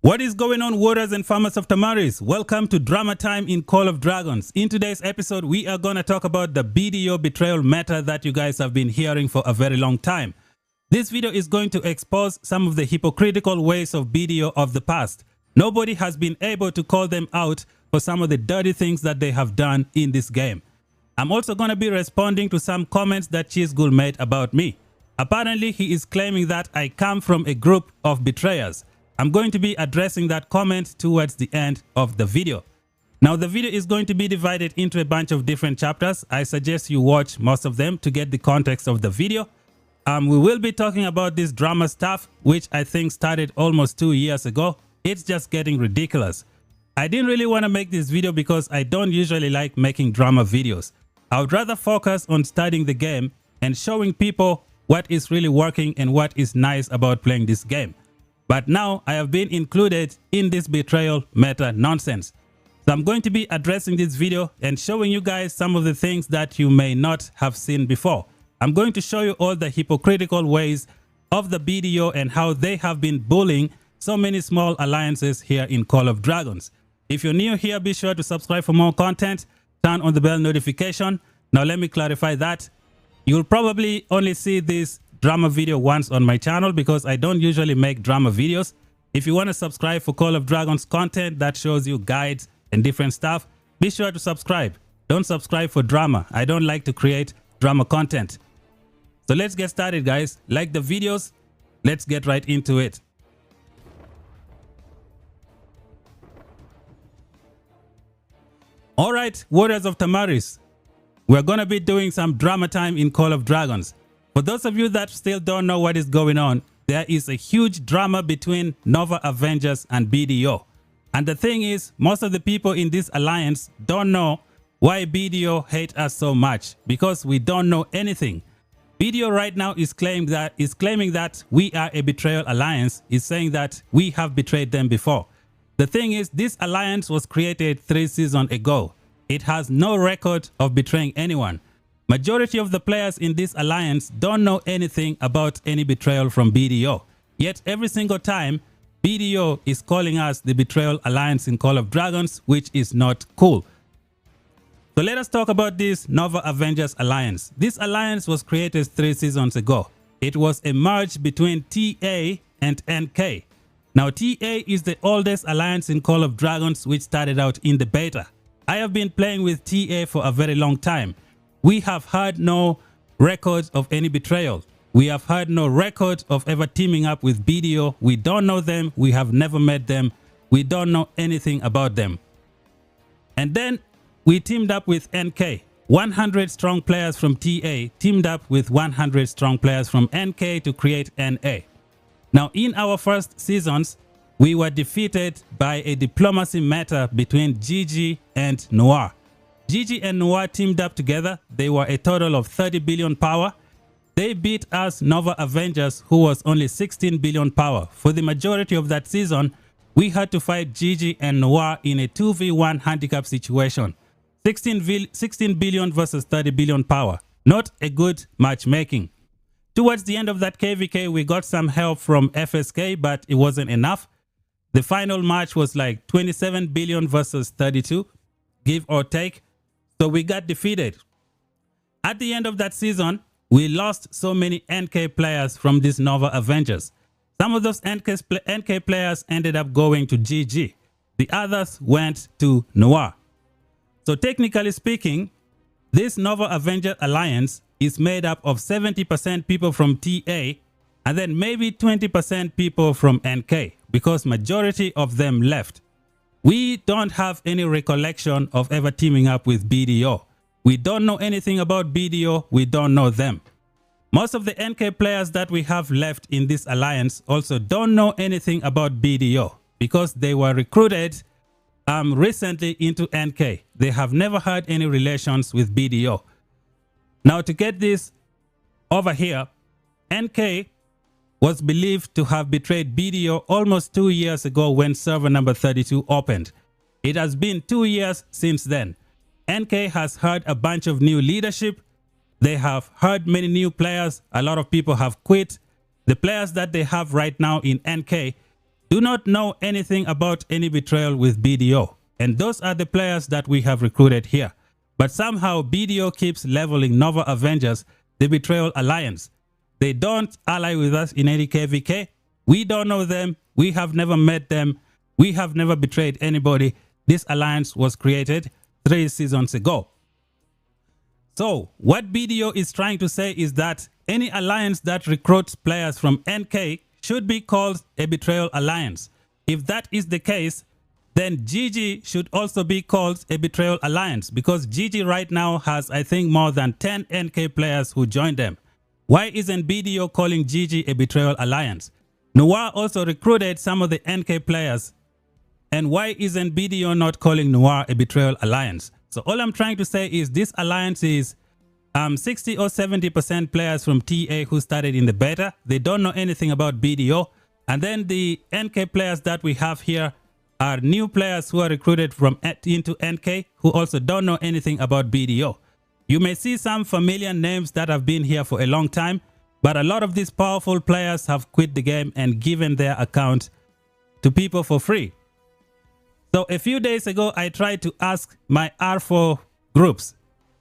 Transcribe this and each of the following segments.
What is going on, warriors and farmers of Tamaris? Welcome to Drama Time in Call of Dragons. In today's episode, we are going to talk about the BDO betrayal meta that you guys have been hearing for a very long time. This video is going to expose some of the hypocritical ways of BDO of the past. Nobody has been able to call them out for some of the dirty things that they have done in this game. I'm also going to be responding to some comments that CHISGULE made about me. Apparently, he is claiming that I come from a group of betrayers. I'm going to be addressing that comment towards the end of the video. Now, the video is going to be divided into a bunch of different chapters. I suggest you watch most of them to get the context of the video. We will be talking about this drama stuff, which I think started almost 2 years ago. It's just getting ridiculous. I didn't really want to make this video because I don't usually like making drama videos. I would rather focus on studying the game and showing people what is really working and what is nice about playing this game. But now I have been included in this betrayal meta nonsense. So I'm going to be addressing this video and showing you guys some of the things that you may not have seen before. I'm going to show you all the hypocritical ways of the BDO and how they have been bullying so many small alliances here in Call of Dragons. If you're new here, be sure to subscribe for more content. Turn on the bell notification. Now let me clarify that. You'll probably only see this drama video once on my channel because I don't usually make drama videos. If you want to subscribe for Call of Dragons content that shows you guides and different stuff, be sure to subscribe. Don't subscribe for drama. I don't like to create drama content. So let's get started, guys. Like the videos. Let's get right into it. All right, warriors of Tamaris. We're going to be doing some drama time in Call of Dragons. For those of you that still don't know what is going on, there is a huge drama between Nova Avengers and BDO. And the thing is, most of the people in this alliance don't know why BDO hate us so much, because we don't know anything. BDO right now is claiming that we are a betrayal alliance, is saying that we have betrayed them before. The thing is, this alliance was created 3 seasons ago. It has no record of betraying anyone. Majority of the players in this alliance don't know anything about any betrayal from BDO. Yet every single time, BDO is calling us the betrayal alliance in Call of Dragons, which is not cool. So let us talk about this Nova Avengers alliance. This alliance was created 3 seasons ago. It was a merge between TA and NK. Now TA is the oldest alliance in Call of Dragons, which started out in the beta. I have been playing with TA for a very long time. We have had no records of any betrayal. We have had no record of ever teaming up with BDO. We don't know them. We have never met them. We don't know anything about them. And then we teamed up with NK. 100 strong players from TA teamed up with 100 strong players from NK to create NA. Now, in our first seasons, we were defeated by a diplomacy meta between GG and Noir. GG and Noir teamed up together. They were a total of 30 billion power. They beat us Nova Avengers, who was only 16 billion power. For the majority of that season, we had to fight GG and Noir in a 2v1 handicap situation. 16 billion versus 30 billion power. Not a good matchmaking. Towards the end of that KVK, we got some help from FSK, but it wasn't enough. The final match was like 27 billion versus 32, give or take. So we got defeated. At the end of that season, we lost so many NK players from these Nova Avengers. Some of those NK players ended up going to GG. The others went to Noir. So technically speaking, this Nova Avenger alliance is made up of 70% people from TA and then maybe 20% people from NK, because majority of them left. We don't have any recollection of ever teaming up with BDO. We don't know anything about BDO. We don't know them. Most of the NK players that we have left in this alliance also don't know anything about BDO because they were recruited recently into NK. They have never had any relations with BDO. Now, to get this over here, NK was believed to have betrayed BDO almost 2 years ago when server number 32 opened. It has been 2 years since then. NK has had a bunch of new leadership. They have hired many new players. A lot of people have quit. The players that they have right now in NK do not know anything about any betrayal with BDO. And those are the players that we have recruited here. But somehow BDO keeps leveling Nova Avengers, the Betrayal Alliance. They don't ally with us in any KVK. We don't know them. We have never met them. We have never betrayed anybody. This alliance was created 3 seasons ago. So what BDO is trying to say is that any alliance that recruits players from NK should be called a Betrayal Alliance. If that is the case, then GG should also be called a Betrayal Alliance, because GG right now has, I think, more than 10 NK players who joined them. Why isn't BDO calling GG a Betrayal Alliance? Noir also recruited some of the NK players. And why isn't BDO not calling Noir a Betrayal Alliance? So all I'm trying to say is this alliance is 60 or 70% players from TA who started in the beta. They don't know anything about BDO. And then the NK players that we have here are new players who are recruited from into NK who also don't know anything about BDO. You may see some familiar names that have been here for a long time, but a lot of these powerful players have quit the game and given their account to people for free. So a few days ago, I tried to ask my R4 groups,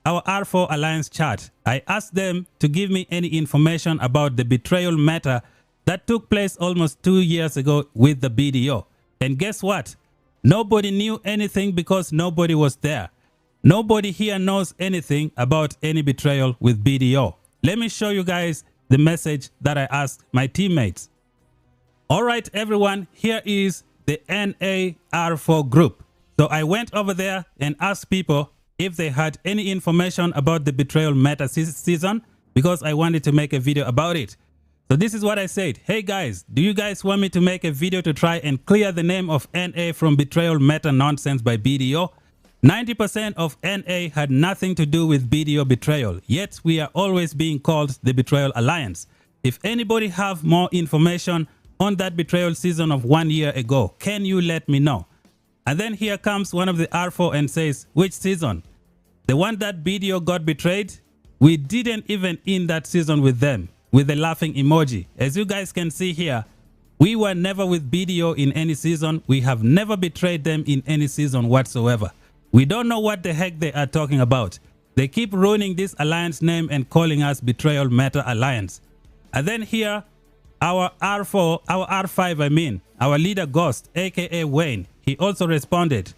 our R4 Alliance chat. I asked them to give me any information about the betrayal meta that took place almost 2 years ago with the BDO. And guess what? Nobody knew anything because nobody was there. Nobody here knows anything about any betrayal with BDO. Let me show you guys the message that I asked my teammates. All right, everyone, here is the NAR4 group. So I went over there and asked people if they had any information about the betrayal meta season, because I wanted to make a video about it. So this is what I said. Hey guys, do you guys want me to make a video to try and clear the name of NA from betrayal meta nonsense by BDO? 90% of NA had nothing to do with BDO betrayal, yet we are always being called the Betrayal Alliance. If anybody have more information on that betrayal season of 1 year ago, can you let me know? And then here comes one of the R4 and says, which season? The one that BDO got betrayed? We didn't even end that season with them, with the laughing emoji. As you guys can see here, we were never with BDO in any season. We have never betrayed them in any season whatsoever. We don't know what the heck they are talking about. They keep ruining this alliance name and calling us Betrayal Meta Alliance. And then here, our R4, our R5 I mean, our leader Ghost, aka Wayne, he also responded,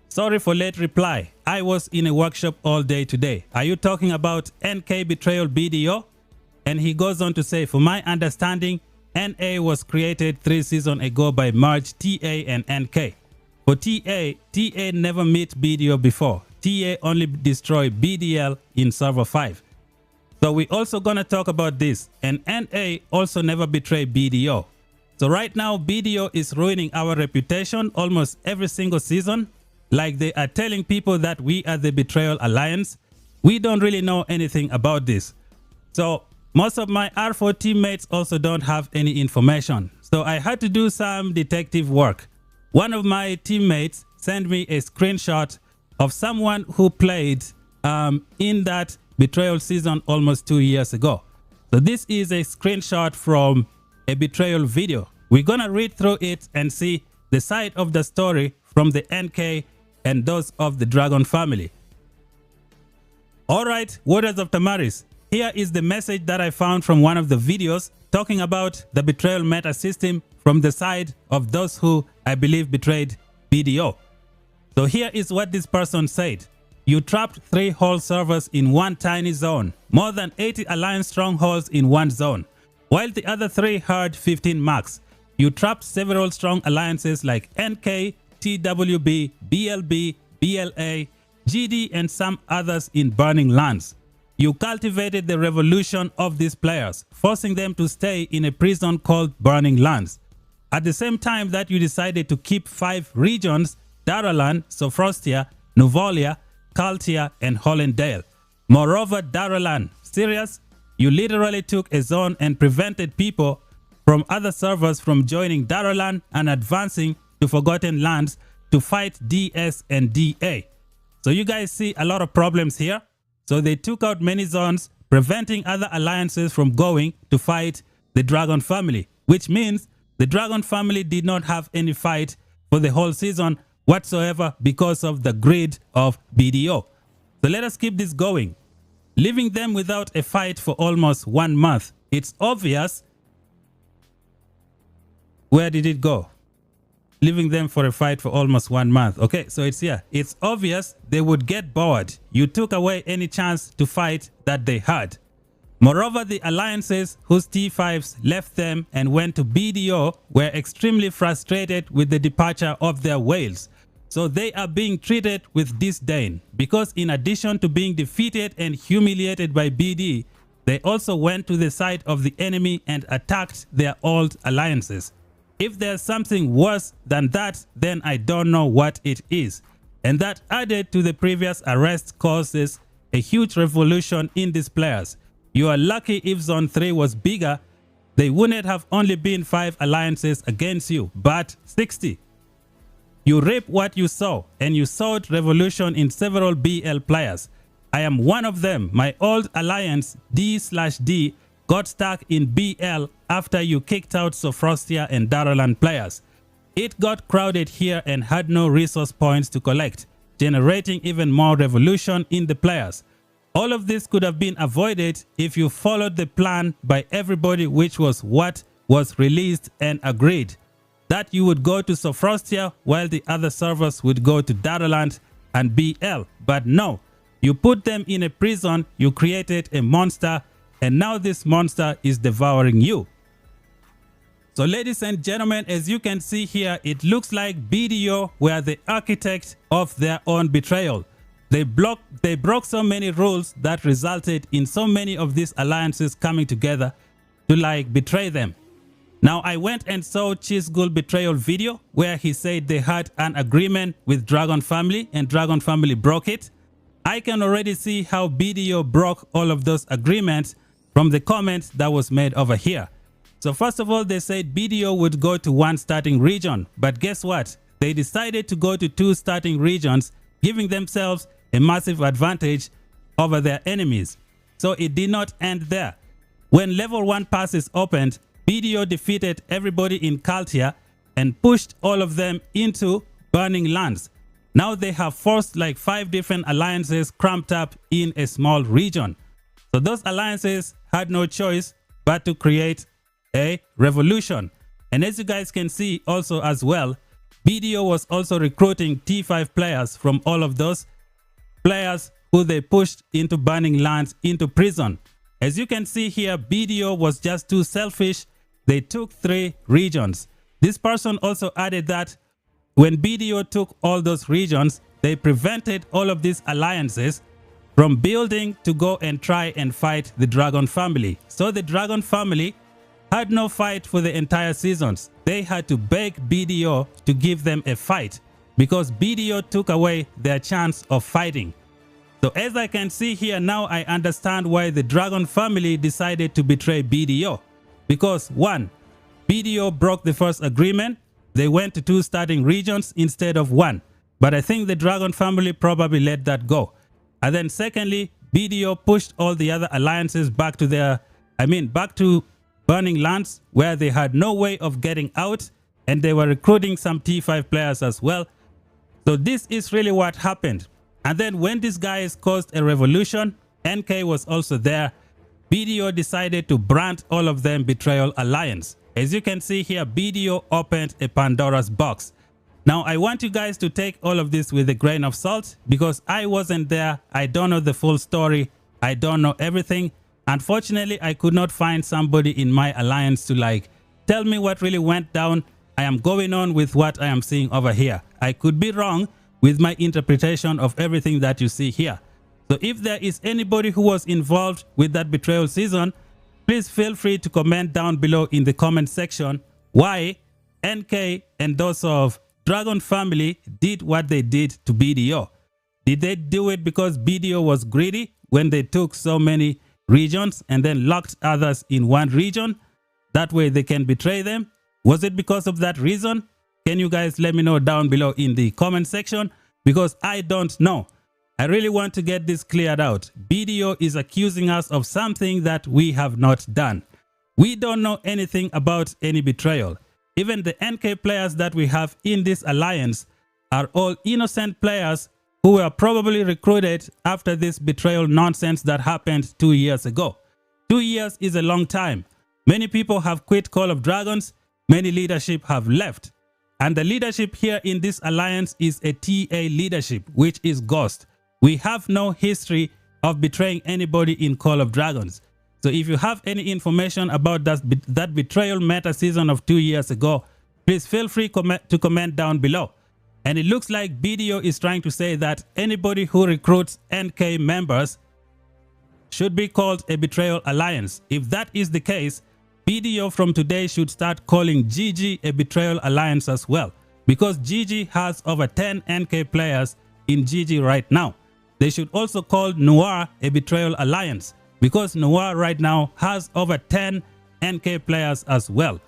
sorry for late reply. I was in a workshop all day today. Are you talking about NK Betrayal BDO? And he goes on to say, for my understanding, NA was created 3 seasons ago by merge TA and NK. For TA never met BDO before. TA only destroyed BDL in server 5. So we also gonna talk about this. And NA also never betrayed BDO. So right now BDO is ruining our reputation almost every single season. Like they are telling people that we are the Betrayal Alliance. We don't really know anything about this. So most of my R4 teammates also don't have any information. So I had to do some detective work. One of my teammates sent me a screenshot of someone who played in that betrayal season almost 2 years ago. So this is a screenshot from a betrayal video. We're gonna read through it and see the side of the story from the NK and those of the Dragon family. All right, Warriors of Tamaris, here is the message that I found from one of the videos talking about the betrayal meta system from the side of those who I believe betrayed BDO. So here is what this person said. You trapped 3 whole servers in one tiny zone, more than 80 alliance strongholds in one zone, while the other 3 had 15 marks. You trapped several strong alliances like NK, TWB, BLB, BLA, GD and some others in burning lands. You cultivated the revolution of these players, forcing them to stay in a prison called Burning Lands. At the same time that you decided to keep 5 regions, Daralan, Sophrostia, Novolia, Kaltia and Hollendale. Moreover, Daralan, serious? You literally took a zone and prevented people from other servers from joining Daralan and advancing to Forgotten Lands to fight DS and DA. So you guys see a lot of problems here. So they took out many zones, preventing other alliances from going to fight the Dragon family, which means The Dragon family did not have any fight for the whole season whatsoever because of the greed of BDO. So let us keep this going. Leaving them without a fight for almost 1 month. It's obvious. Where did it go? Leaving them for a fight for almost 1 month. Okay, so it's here. It's obvious they would get bored. You took away any chance to fight that they had. Moreover, the alliances whose T5s left them and went to BDO were extremely frustrated with the departure of their whales. So they are being treated with disdain because in addition to being defeated and humiliated by BD, they also went to the side of the enemy and attacked their old alliances. If there's something worse than that, then I don't know what it is. And that added to the previous arrest causes a huge revolution in these players. You are lucky if Zone 3 was bigger, they wouldn't have only been 5 alliances against you, but 60. You reap what you sow, and you sowed revolution in several BL players. I am one of them. My old alliance, D/D, got stuck in BL after you kicked out Sofrostia and Daralan players. It got crowded here and had no resource points to collect, generating even more revolution in the players. All of this could have been avoided if you followed the plan by everybody, which was what was released and agreed. That you would go to Sofrostia while the other servers would go to Daraland and BL. But no, you put them in a prison, you created a monster, and now this monster is devouring you. So ladies and gentlemen, as you can see here, it looks like BDO were the architect of their own betrayal. They broke so many rules that resulted in so many of these alliances coming together to like betray them. Now I went and saw CHISGULE betrayal video where he said they had an agreement with Dragon family and Dragon family broke it. I can already see how BDO broke all of those agreements from the comments that was made over here. So first of all, they said BDO would go to 1 starting region, but guess what? They decided to go to 2 starting regions, giving themselves a massive advantage over their enemies. So it did not end there. When level 1 passes opened, BDO defeated everybody in Kaltia and pushed all of them into burning lands. Now they have forced like 5 different alliances cramped up in a small region. So those alliances had no choice but to create a revolution. And as you guys can see also as well, BDO was also recruiting T5 players from all of those players who they pushed into burning lands into prison. As you can see here, BDO was just too selfish. They took 3 regions. This person also added that when BDO took all those regions, they prevented all of these alliances from building to go and try and fight the Dragon family. So the Dragon family had no fight for the entire seasons. They had to beg BDO to give them a fight because BDO took away their chance of fighting. So as I can see here now, I understand why the Dragon family decided to betray BDO. Because 1, BDO broke the first agreement. They went to 2 starting regions instead of 1. But I think the Dragon family probably let that go. And then secondly, BDO pushed all the other alliances back to back to burning lands where they had no way of getting out, and they were recruiting some T5 players as well. So this is really what happened. And then when these guys caused a revolution, NK was also there. BDO decided to brand all of them Betrayal Alliance. As you can see here, BDO opened a Pandora's box. Now I want you guys to take all of this with a grain of salt because I wasn't there. I don't know the full story. I don't know everything. Unfortunately, I could not find somebody in my alliance to like tell me what really went down. I am going on with what I am seeing over here. I could be wrong with my interpretation of everything that you see here. So if there is anybody who was involved with that betrayal season, please feel free to comment down below in the comment section why NK and those of Dragon family did what they did to BDO. Did they do it because BDO was greedy when they took so many regions and then locked others in 1 region? That way they can betray them. Was it because of that reason? Can you guys let me know down below in the comment section? Because I don't know. I really want to get this cleared out. BDO is accusing us of something that we have not done. We don't know anything about any betrayal. Even the NK players that we have in this alliance are all innocent players who were probably recruited after this betrayal nonsense that happened 2 years ago. 2 years is a long time. Many people have quit Call of Dragons. Many leadership have left. And the leadership here in this alliance is a TA leadership, which is Ghost. We have no history of betraying anybody in Call of Dragons. So if you have any information about that betrayal meta season of 2 years ago, please feel free to comment down below. And it looks like BDO is trying to say that anybody who recruits NK members should be called a betrayal alliance. If that is the case, BDO from today should start calling GG a betrayal alliance as well, because GG has over 10 NK players in GG right now. They should also call Noir a betrayal alliance, because Noir right now has over 10 NK players as well.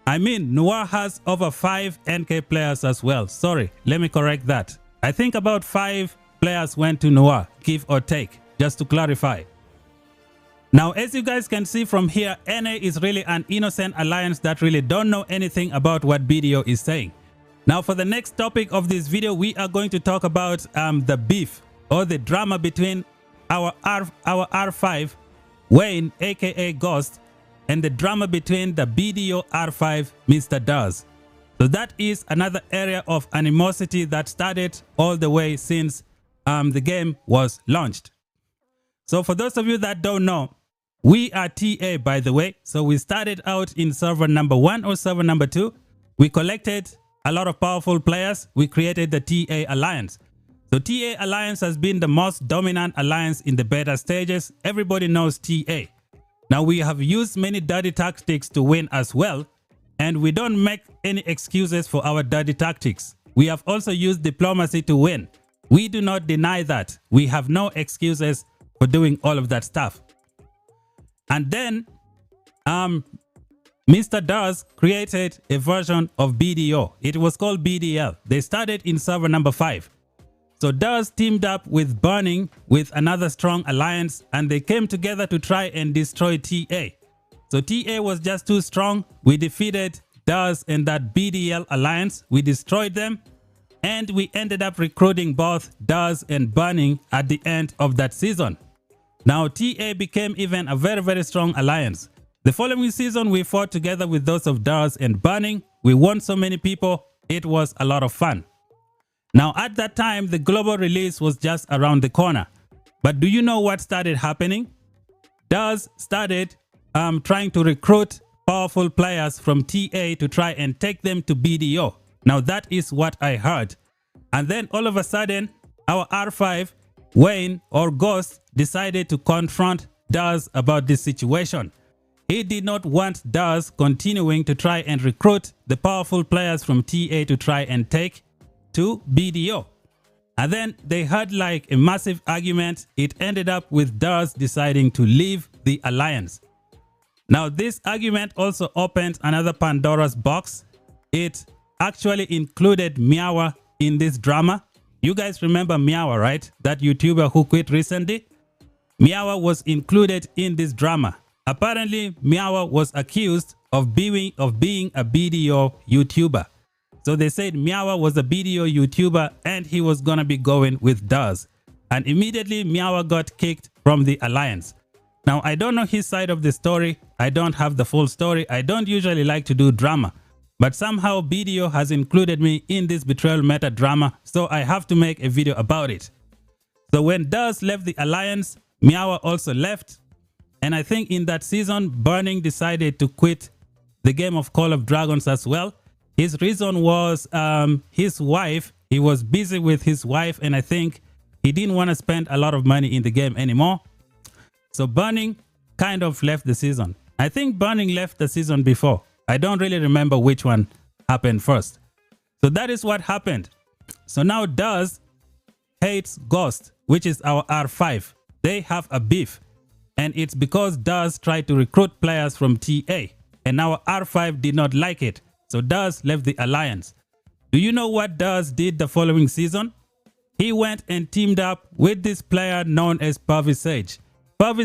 I mean, Noir has over 5 NK players as well. Sorry, let me correct that. I think about 5 players went to Noir, give or take, just to clarify. Now, as you guys can see from here, NA is really an innocent alliance that really don't know anything about what BDO is saying. Now, for the next topic of this video, we are going to talk about the beef or the drama between our R5, Wayne, aka Ghost, and the drama between the BDO R5, Mr. DUHZ. So that is another area of animosity that started all the way since the game was launched. So for those of you that don't know, we are TA, by the way. So we started out in server number 1 or server number 2. We collected a lot of powerful players. We created the TA Alliance. So TA Alliance has been the most dominant alliance in the beta stages. Everybody knows TA. Now we have used many dirty tactics to win as well. And we don't make any excuses for our dirty tactics. We have also used diplomacy to win. We do not deny that. We have no excuses for doing all of that stuff. And then Mr. DUHZ created a version of BDO. It was called BDL. They started in server number 5. So DUHZ teamed up with Burning with another strong alliance, and they came together to try and destroy TA. So TA was just too strong. We defeated DUHZ and that BDL alliance. We destroyed them, and we ended up recruiting both DUHZ and Burning at the end of that season. Now TA became even a very, very strong alliance. The following season, we fought together with those of DUHZ and Burning. We won so many people. It was a lot of fun. Now at that time, the global release was just around the corner. But do you know what started happening? DUHZ started trying to recruit powerful players from TA to try and take them to BDO. Now that is what I heard. And then all of a sudden, our R5, Wayne or Ghost, decided to confront DUHZ about this situation. He did not want DUHZ continuing to try and recruit the powerful players from TA to try and take to BDO. And then they had like a massive argument. It ended up with DUHZ deciding to leave the alliance. Now this argument also opened another Pandora's box. It actually included Meowa in this drama. You guys remember Meowa, right? That YouTuber who quit recently? Meowa was included in this drama. Apparently, Meowa was accused of being a BDO YouTuber. So they said Meowa was a BDO YouTuber and he was gonna be going with DUHZ. And immediately Meowa got kicked from the alliance. Now, I don't know his side of the story. I don't have the full story. I don't usually like to do drama. But somehow BDO has included me in this betrayal meta drama, so I have to make a video about it. So when DUHZ left the alliance, Meowa also left. And I think in that season, Burning decided to quit the game of Call of Dragons as well. His reason was his wife. He was busy with his wife, and I think he didn't want to spend a lot of money in the game anymore. So Burning kind of left the season. I think Burning left the season before. I don't really remember which one happened first. So that is what happened. So now DUHZ hates Ghost, which is our R5. They have a beef. And it's because DUHZ tried to recruit players from TA. And our R5 did not like it. So DUHZ left the alliance. Do you know what DUHZ did the following season? He went and teamed up with this player known as Sage.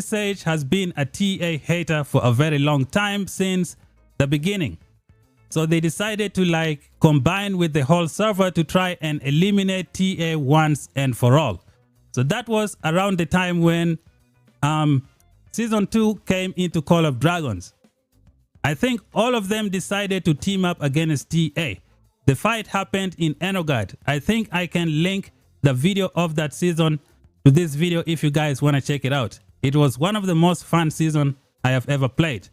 Sage has been a TA hater for a very long time, since the beginning. So they decided to like combine with the whole server to try and eliminate TA once and for all. So that was around the time when Season 2 came into Call of Dragons. I think all of them decided to team up against TA. The fight happened in Enogard. I think I can link the video of that season to this video if you guys want to check it out. It was one of the most fun seasons I have ever played.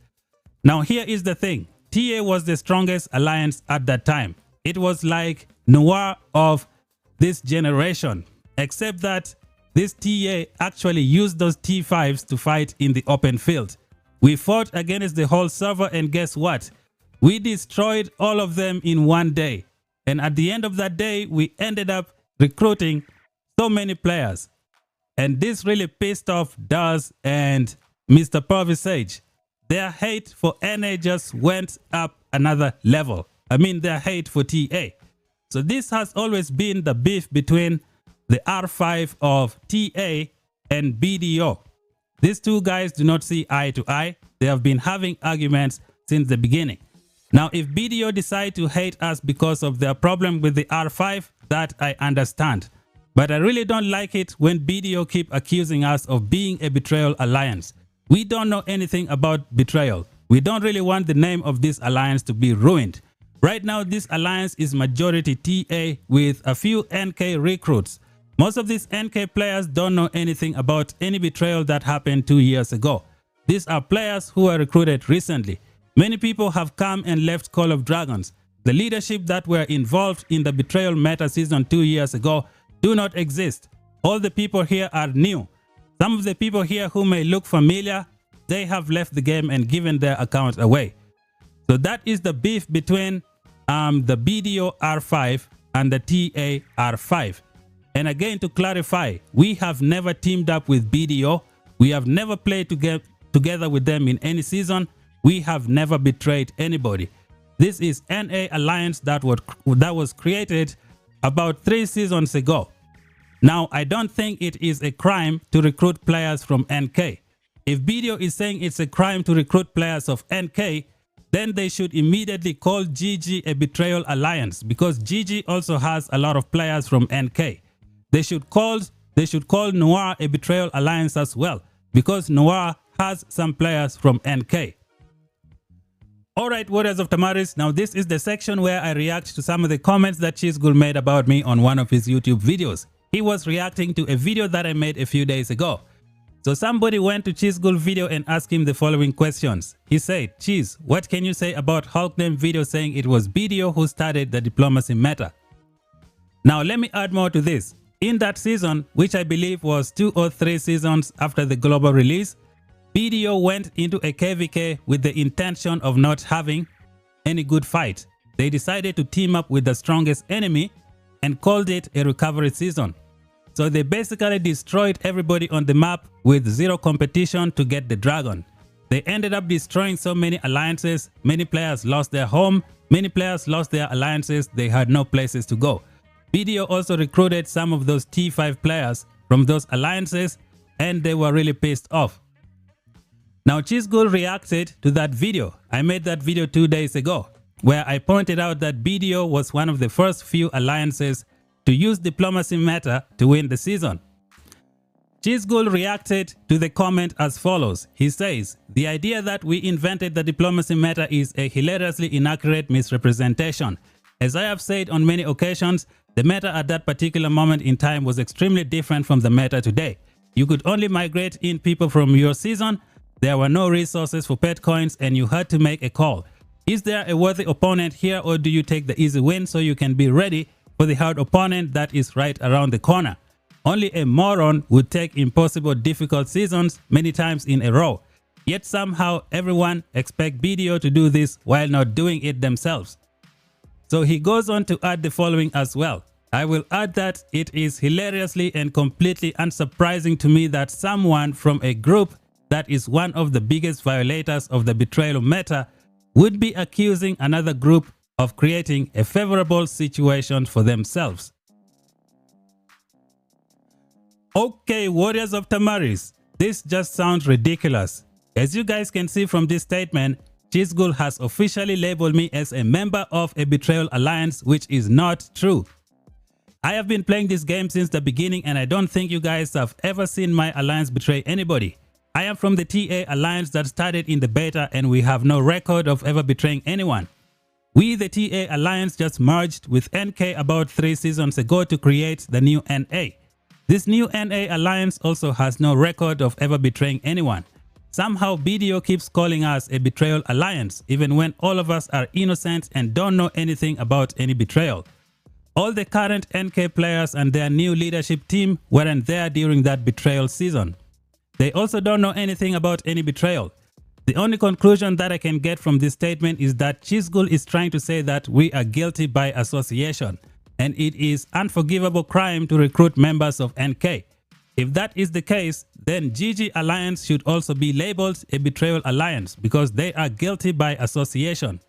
Now here is the thing. TA was the strongest alliance at that time. It was like Noir of this generation, except that this TA actually used those T5s to fight in the open field. We fought against the whole server, and guess what? We destroyed all of them in one day. And at the end of that day, we ended up recruiting so many players. And this really pissed off DUHZ and Mr. Pervisage. Their hate for NA just went up another level. I mean, their hate for TA. So this has always been the beef between the R5 of TA and BDO. These two guys do not see eye to eye. They have been having arguments since the beginning. Now, if BDO decide to hate us because of their problem with the R5, that I understand. But I really don't like it when BDO keep accusing us of being a betrayal alliance. We don't know anything about betrayal. We don't really want the name of this alliance to be ruined. Right now, this alliance is majority TA with a few NK recruits. Most of these NK players don't know anything about any betrayal that happened 2 years ago. These are players who were recruited recently. Many people have come and left Call of Dragons. The leadership that were involved in the betrayal meta season 2 years ago do not exist. All the people here are new. Some of the people here who may look familiar, they have left the game and given their account away. So that is the beef between the BDO R5 and the TA R5. And again, to clarify, we have never teamed up with BDO. We have never played together with them in any season. We have never betrayed anybody. This is NA alliance that was created about 3 seasons ago. Now, I don't think it is a crime to recruit players from NK. If BDO is saying it's a crime to recruit players of NK, then they should immediately call GG a betrayal alliance, because GG also has a lot of players from NK. They should call Noir a betrayal alliance as well, because Noir has some players from NK. Alright, Warriors of Tamaris, now this is the section where I react to some of the comments that CHISGULE made about me on one of his YouTube videos. He was reacting to a video that I made a few days ago. So somebody went to CHISGULE video and asked him the following questions. He said, Chiz, what can you say about Hulkname video saying it was BDO who started the diplomacy meta? Now let me add more to this. In that season, which I believe was 2 or 3 seasons after the global release, BDO went into a KVK with the intention of not having any good fight. They decided to team up with the strongest enemy and called it a recovery season. So they basically destroyed everybody on the map with 0 competition to get the dragon. They ended up destroying so many alliances. Many players lost their home. Many players lost their alliances. They had no places to go. BDO also recruited some of those T5 players from those alliances, and they were really pissed off. Now, CHISGULE reacted to that video. I made that video 2 days ago, where I pointed out that BDO was one of the first few alliances to use diplomacy meta to win the season. CHISGULE reacted to the comment as follows. He says, the idea that we invented the diplomacy meta is a hilariously inaccurate misrepresentation. As I have said on many occasions, the meta at that particular moment in time was extremely different from the meta today. You could only migrate in people from your season. There were no resources for pet coins, and you had to make a call. Is there a worthy opponent here, or do you take the easy win so you can be ready for the hard opponent that is right around the corner? Only a moron would take impossible difficult seasons many times in a row. Yet somehow everyone expects BDO to do this while not doing it themselves. So he goes on to add the following as well. I will add that it is hilariously and completely unsurprising to me that someone from a group that is one of the biggest violators of the betrayal meta would be accusing another group of creating a favorable situation for themselves. Okay, Warriors of Tamaris, this just sounds ridiculous. As you guys can see from this statement, CHISGULE has officially labeled me as a member of a Betrayal Alliance, which is not true. I have been playing this game since the beginning and I don't think you guys have ever seen my alliance betray anybody. I am from the TA Alliance that started in the beta and we have no record of ever betraying anyone. We, the TA Alliance, just merged with NK about 3 seasons ago to create the new NA. This new NA Alliance also has no record of ever betraying anyone. Somehow BDO keeps calling us a Betrayal Alliance even when all of us are innocent and don't know anything about any betrayal. All the current NK players and their new leadership team weren't there during that betrayal season. They also don't know anything about any betrayal. The only conclusion that I can get from this statement is that CHISGULE is trying to say that we are guilty by association and it is unforgivable crime to recruit members of NK. If that is the case, then GG Alliance should also be labeled a Betrayal Alliance because they are guilty by association.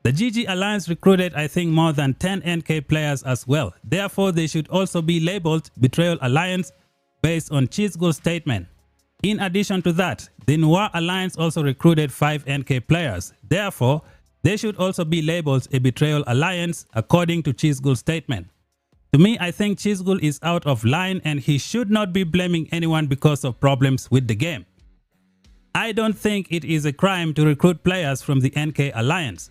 The GG Alliance recruited I think more than 10 NK players as well. Therefore, they should also be labeled Betrayal Alliance based on CHISGULE's statement. In addition to that, the Noir Alliance also recruited 5 NK players. Therefore, they should also be labeled a Betrayal Alliance according to CHISGULE's statement. To me, I think CHISGULE is out of line and he should not be blaming anyone because of problems with the game. I don't think it is a crime to recruit players from the NK Alliance.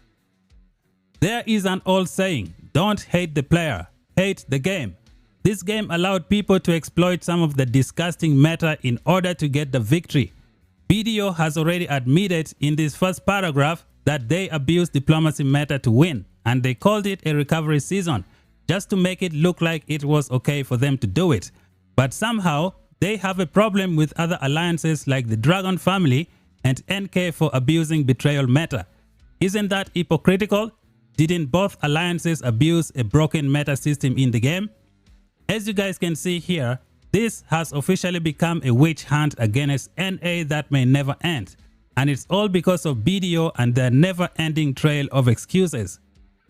There is an old saying, don't hate the player, hate the game. This game allowed people to exploit some of the disgusting meta in order to get the victory. BDO has already admitted in this first paragraph that they abused diplomacy meta to win and they called it a recovery season just to make it look like it was okay for them to do it. But somehow they have a problem with other alliances like the Dragon family and NK for abusing betrayal meta. Isn't that hypocritical? Didn't both alliances abuse a broken meta system in the game? As you guys can see here, this has officially become a witch hunt against NA that may never end. And it's all because of BDO and their never-ending trail of excuses.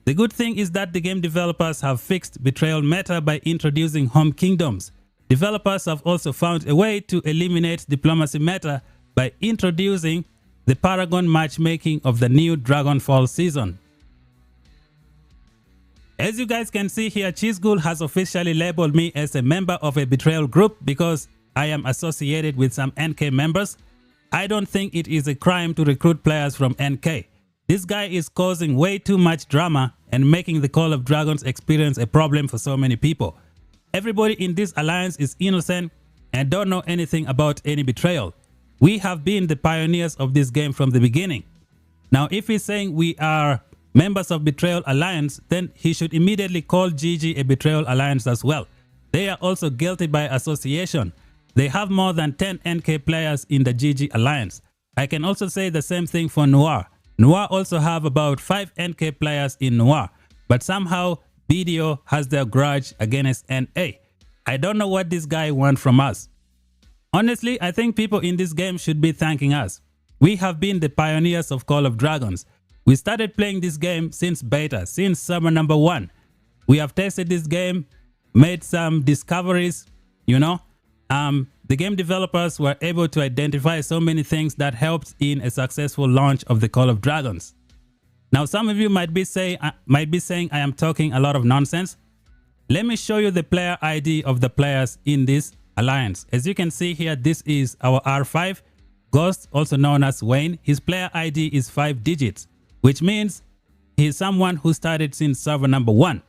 The good thing is that the game developers have fixed betrayal meta by introducing home kingdoms. Developers have also found a way to eliminate diplomacy meta by introducing the Paragon matchmaking of the new Dragonfall season. As you guys can see here, CHISGULE has officially labeled me as a member of a betrayal group because I am associated with some NK members. I don't think it is a crime to recruit players from NK. This guy is causing way too much drama and making the Call of Dragons experience a problem for so many people. Everybody in this alliance is innocent and don't know anything about any betrayal. We have been the pioneers of this game from the beginning. Now, if he's saying we are members of Betrayal Alliance, then he should immediately call GG a Betrayal Alliance as well. They are also guilty by association. They have more than 10 NK players in the GG Alliance. I can also say the same thing for Noir. Noir also have about 5 NK players in Noir, but somehow BDO has their grudge against NA. I don't know what this guy wants from us. Honestly, I think people in this game should be thanking us. We have been the pioneers of Call of Dragons. We started playing this game since beta, since summer number 1. We have tested this game, made some discoveries, you know. The game developers were able to identify so many things that helped in a successful launch of the Call of Dragons. Now, some of you might be saying I am talking a lot of nonsense. Let me show you the player ID of the players in this alliance. As you can see here, this is our R5, Ghost, also known as Wayne. His player ID is 5 digits. Which means he's someone who started since server number 1.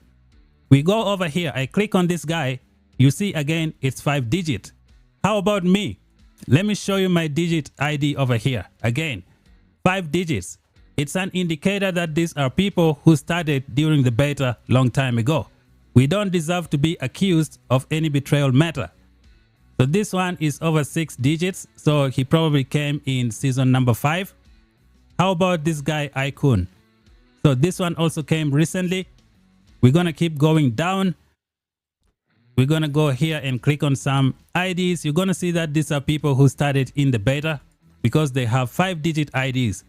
We go over here, I click on this guy, you see again it's 5 digits. How about me? Let me show you my digit ID over here. Again, 5 digits. It's an indicator that these are people who started during the beta long time ago. We don't deserve to be accused of any betrayal matter. So this one is over 6 digits, so he probably came in season number 5. How about this guy Icon? So this one also came recently. We're gonna keep going down. We're gonna go here and click on some IDs. You're gonna see that these are people who started in the beta because they have 5-digit IDs.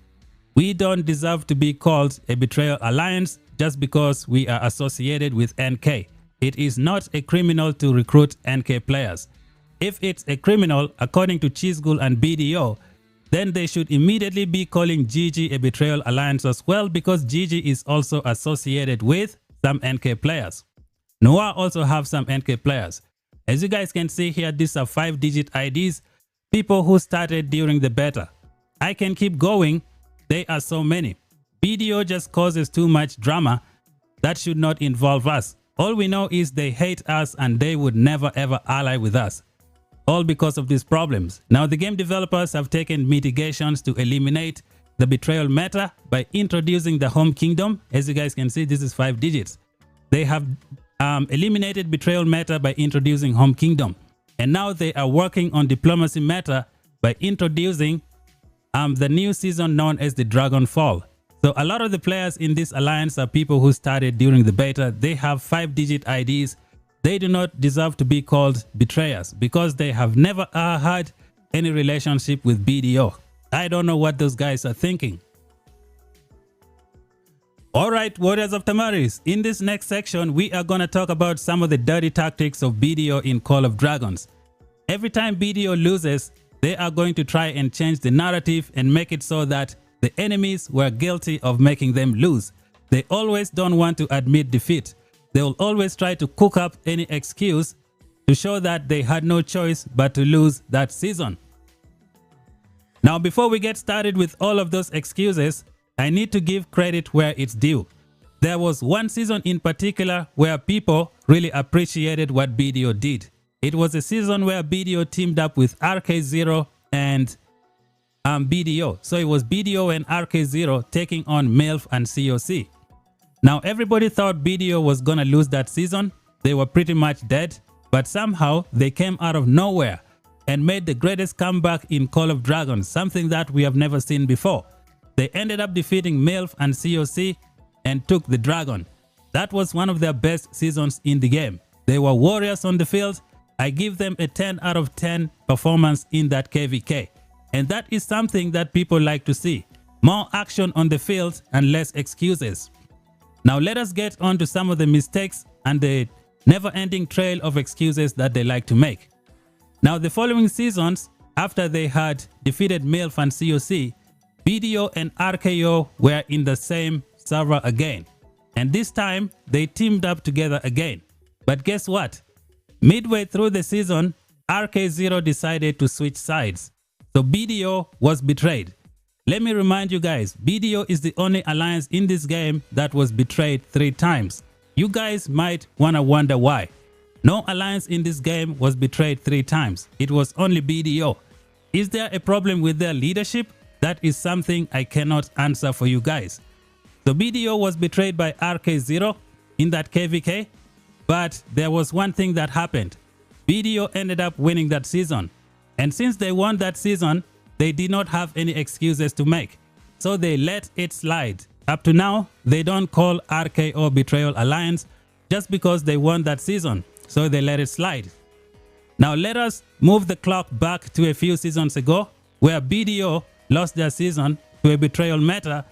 We don't deserve to be called a Betrayal Alliance just because we are associated with NK. It is not a criminal to recruit NK players. If it's a criminal, according to CHISGULE and BDO, then they should immediately be calling GG a betrayal alliance as well, because GG is also associated with some NK players. Noah also have some NK players. As you guys can see here, these are 5-digit IDs, people who started during the beta. I can keep going. There are so many. BDO just causes too much drama that should not involve us. All we know is they hate us and they would never ever ally with us. All because of these problems. Now the game developers have taken mitigations to eliminate the betrayal meta by introducing the home kingdom. As you guys can see, this is 5 digits. They have eliminated betrayal meta by introducing home kingdom. And now they are working on diplomacy meta by introducing the new season known as the Dragon Fall. So a lot of the players in this alliance are people who started during the beta. They have 5-digit IDs. They do not deserve to be called betrayers because they have never had any relationship with BDO. I don't know what those guys are thinking. Alright, Warriors of Tamaris, in this next section, we are going to talk about some of the dirty tactics of BDO in Call of Dragons. Every time BDO loses, they are going to try and change the narrative and make it so that the enemies were guilty of making them lose. They always don't want to admit defeat. They will always try to cook up any excuse to show that they had no choice but to lose that season. Now, before we get started with all of those excuses, I need to give credit where it's due. There was one season in particular where people really appreciated what BDO did. It was a season where BDO teamed up with RK0 and BDO. So it was BDO and RK0 taking on MILF and COC. Now everybody thought BDO was gonna lose that season. They were pretty much dead, but somehow they came out of nowhere and made the greatest comeback in Call of Dragons, something that we have never seen before. They ended up defeating MILF and COC and took the dragon. That was one of their best seasons in the game. They were warriors on the field. I give them a 10 out of 10 performance in that KVK. And that is something that people like to see. More action on the field and less excuses. Now let us get on to some of the mistakes and the never-ending trail of excuses that they like to make. Now the following seasons, after they had defeated MILF and COC, BDO and RKO were in the same server again. And this time, they teamed up together again. But guess what? Midway through the season, RK0 decided to switch sides. So BDO was betrayed. Let me remind you guys, BDO is the only alliance in this game that was betrayed 3 times. You guys might wanna wonder why. No alliance in this game was betrayed 3 times. It was only BDO. Is there a problem with their leadership? That is something I cannot answer for you guys. So BDO was betrayed by RK0 in that KVK, but there was one thing that happened. BDO ended up winning that season. And since they won that season, they did not have any excuses to make. So they let it slide. Up to now, they don't call RKO Betrayal Alliance just because they won that season. So they let it slide. Now let us move the clock back to a few seasons ago where BDO lost their season to a betrayal meta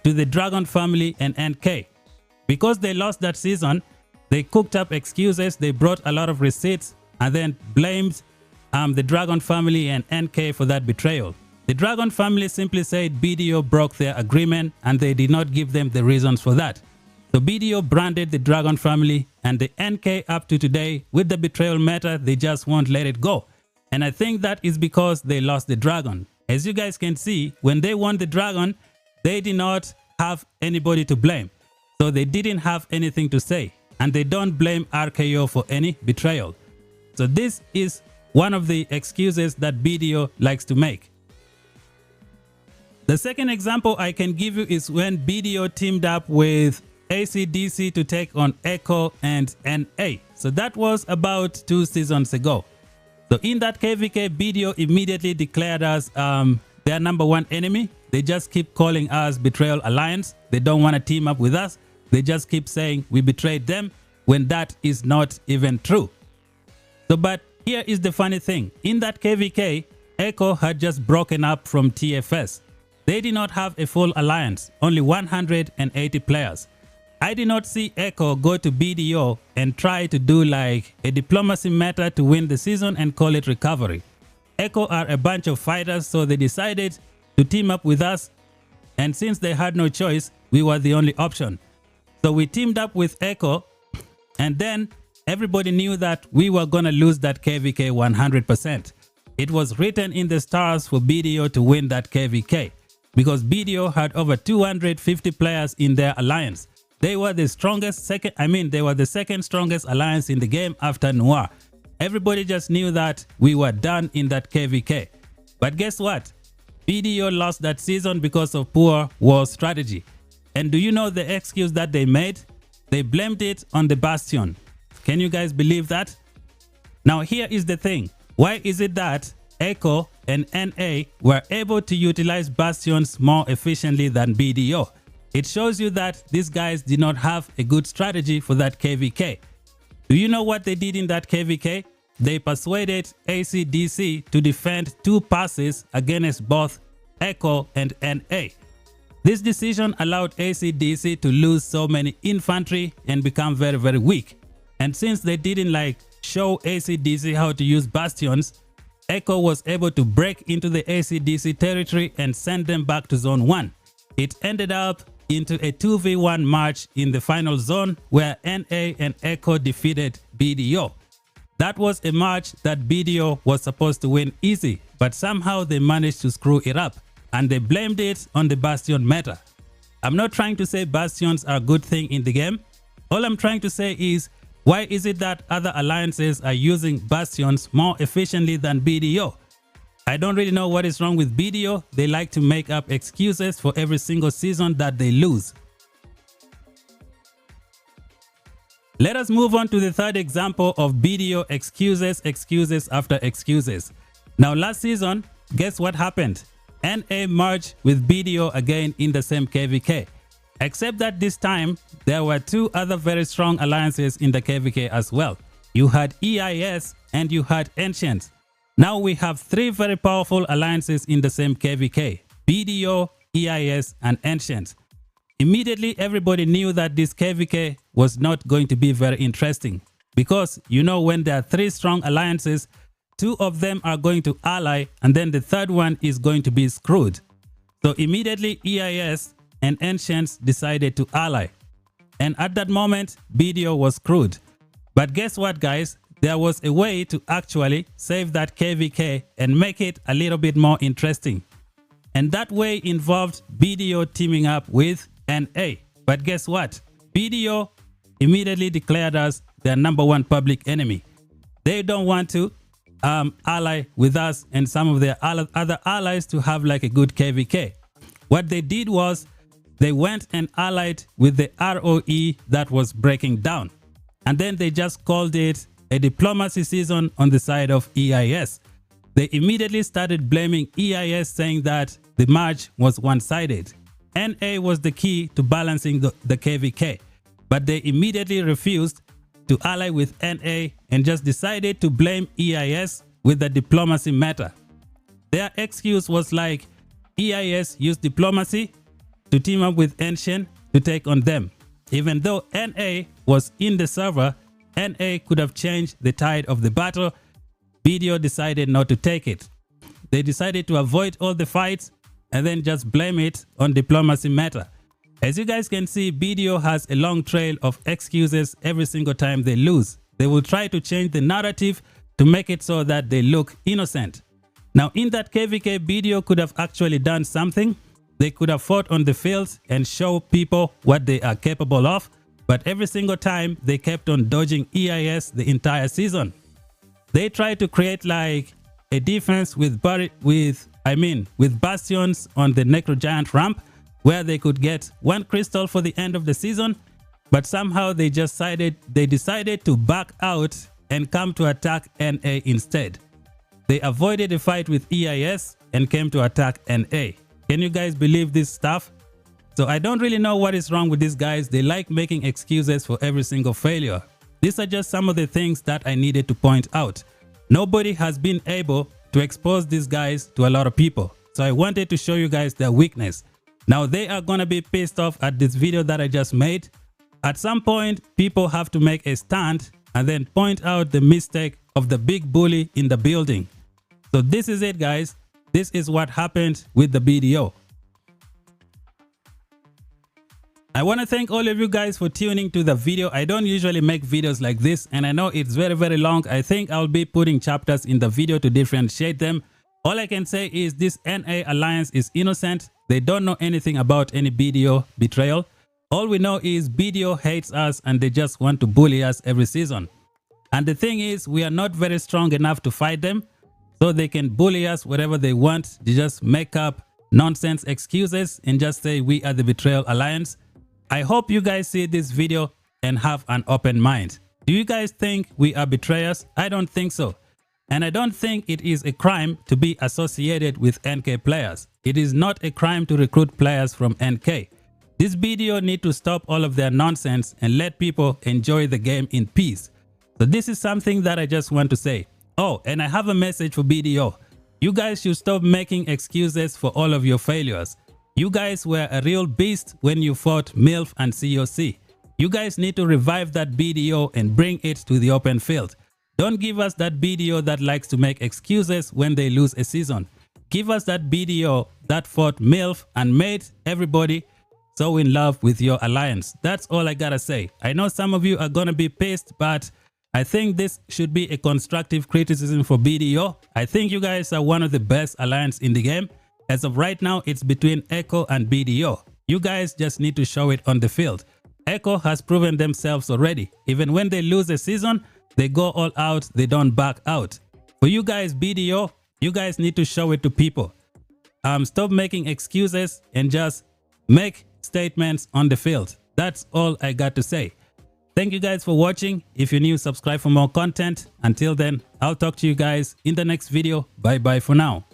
to the Dragon family and NK. Because they lost that season, they cooked up excuses, they brought a lot of receipts and then blamed the Dragon family and NK for that betrayal. The Dragon family simply said BDO broke their agreement and they did not give them the reasons for that. So BDO branded the Dragon family and the NK up to today with the betrayal meta, they just won't let it go. And I think that is because they lost the Dragon. As you guys can see, when they won the Dragon, they did not have anybody to blame. So they didn't have anything to say. And they don't blame RKO for any betrayal. So this is one of the excuses that BDO likes to make. The second example I can give you is when BDO teamed up with ACDC to take on Echo and NA. So that was about 2 seasons ago. So in that KVK, BDO immediately declared us their #1 enemy. They just keep calling us Betrayal Alliance. They don't want to team up with us. They just keep saying we betrayed them when that is not even true. So, but here is the funny thing. In that KVK, Echo had just broken up from TFS. They did not have a full alliance, only 180 players. I did not see Echo go to BDO and try to do like a diplomacy meta to win the season and call it recovery. Echo are a bunch of fighters, so they decided to team up with us. And since they had no choice, we were the only option. So we teamed up with Echo, and then everybody knew that we were gonna lose that KVK 100%. It was written in the stars for BDO to win that KVK because BDO had over 250 players in their alliance. They were the strongest they were the second strongest alliance in the game after Noir. Everybody just knew that we were done in that KVK. But guess what? BDO lost that season because of poor war strategy. And do you know the excuse that they made? They blamed it on the Bastion. Can you guys believe that? Now here is the thing. Why is it that Echo and NA were able to utilize Bastions more efficiently than BDO? It shows you that these guys did not have a good strategy for that KVK. Do you know what they did in that KVK? They persuaded ACDC to defend 2 passes against both Echo and NA. This decision allowed ACDC to lose so many infantry and become very, very weak. And since they didn't show ACDC how to use bastions, Echo was able to break into the ACDC territory and send them back to Zone 1. It ended up into a 2v1 match in the final zone where NA and Echo defeated BDO. That was a match that BDO was supposed to win easy, but somehow they managed to screw it up and they blamed it on the Bastion meta. I'm not trying to say Bastions are a good thing in the game. All I'm trying to say is, why is it that other alliances are using Bastions more efficiently than BDO? I don't really know what is wrong with BDO. They like to make up excuses for every single season that they lose. Let us move on to the third example of BDO excuses after excuses. Now last season, guess what happened? NA merged with BDO again in the same KVK. Except that this time, there were 2 other very strong alliances in the KVK as well. You had EIS and you had Ancients. Now we have 3 very powerful alliances in the same KVK. BDO, EIS and Ancients. Immediately everybody knew that this KVK was not going to be very interesting. Because when there are 3 strong alliances, 2 of them are going to ally and then the third one is going to be screwed. So immediately EIS and Ancients decided to ally. And at that moment, BDO was screwed. But guess what, guys? There was a way to actually save that KVK and make it a little bit more interesting. And that way involved BDO teaming up with NA. But guess what? BDO immediately declared us their #1 public enemy. They don't want to ally with us and some of their other allies to have a good KVK. What they did was they went and allied with the ROE that was breaking down. And then they just called it a diplomacy season on the side of EIS. They immediately started blaming EIS, saying that the match was one-sided. NA was the key to balancing the KVK, but they immediately refused to ally with NA and just decided to blame EIS with the diplomacy matter. Their excuse was EIS used diplomacy to team up with Ancient to take on them. Even though NA was in the server, NA could have changed the tide of the battle. BDO decided not to take it. They decided to avoid all the fights and then just blame it on diplomacy matter. As you guys can see, BDO has a long trail of excuses every single time they lose. They will try to change the narrative to make it so that they look innocent. Now in that KVK, BDO could have actually done something. They could have fought on the fields and show people what they are capable of. But every single time they kept on dodging EIS the entire season. They tried to create a defense with bastions on the Necro Giant ramp where they could get 1 crystal for the end of the season, but somehow they decided to back out and come to attack NA instead. They avoided a fight with EIS and came to attack NA. Can you guys believe this stuff? So I don't really know what is wrong with these guys. They like making excuses for every single failure. These are just some of the things that I needed to point out. Nobody has been able to expose these guys to a lot of people. So I wanted to show you guys their weakness. Now they are gonna be pissed off at this video that I just made. At some point, people have to make a stand and then point out the mistake of the big bully in the building. So this is it, guys. This is what happened with the BDO. I want to thank all of you guys for tuning to the video. I don't usually make videos like this, and I know it's very long. I think I'll be putting chapters in the video to differentiate them. All I can say is this NA alliance is innocent. They don't know anything about any BDO betrayal. All we know is BDO hates us and they just want to bully us every season. And the thing is, we are not very strong enough to fight them, so they can bully us whatever they want. They just make up nonsense excuses and just say we are the Betrayal Alliance. I hope you guys see this video and have an open mind. Do you guys think we are betrayers? I don't think so. And I don't think it is a crime to be associated with NK players. It is not a crime to recruit players from NK. This BDO need to stop all of their nonsense and let people enjoy the game in peace. So this is something that I just want to say. Oh, and I have a message for BDO. You guys should stop making excuses for all of your failures. You guys were a real beast when you fought MILF and COC. You guys need to revive that BDO and bring it to the open field. Don't give us that BDO that likes to make excuses when they lose a season. Give us that BDO that fought MILF and made everybody so in love with your alliance. That's all I gotta say. I know some of you are gonna be pissed, but I think this should be a constructive criticism for BDO. I think you guys are one of the best alliance in the game. As of right now, it's between Echo and BDO. You guys just need to show it on the field. Echo has proven themselves already. Even when they lose a season, they go all out, they don't back out. For you guys, BDO, you guys need to show it to people. Stop making excuses and just make statements on the field. That's all I got to say. Thank you guys for watching. If you're new, subscribe for more content. Until then, I'll talk to you guys in the next video. Bye bye for now.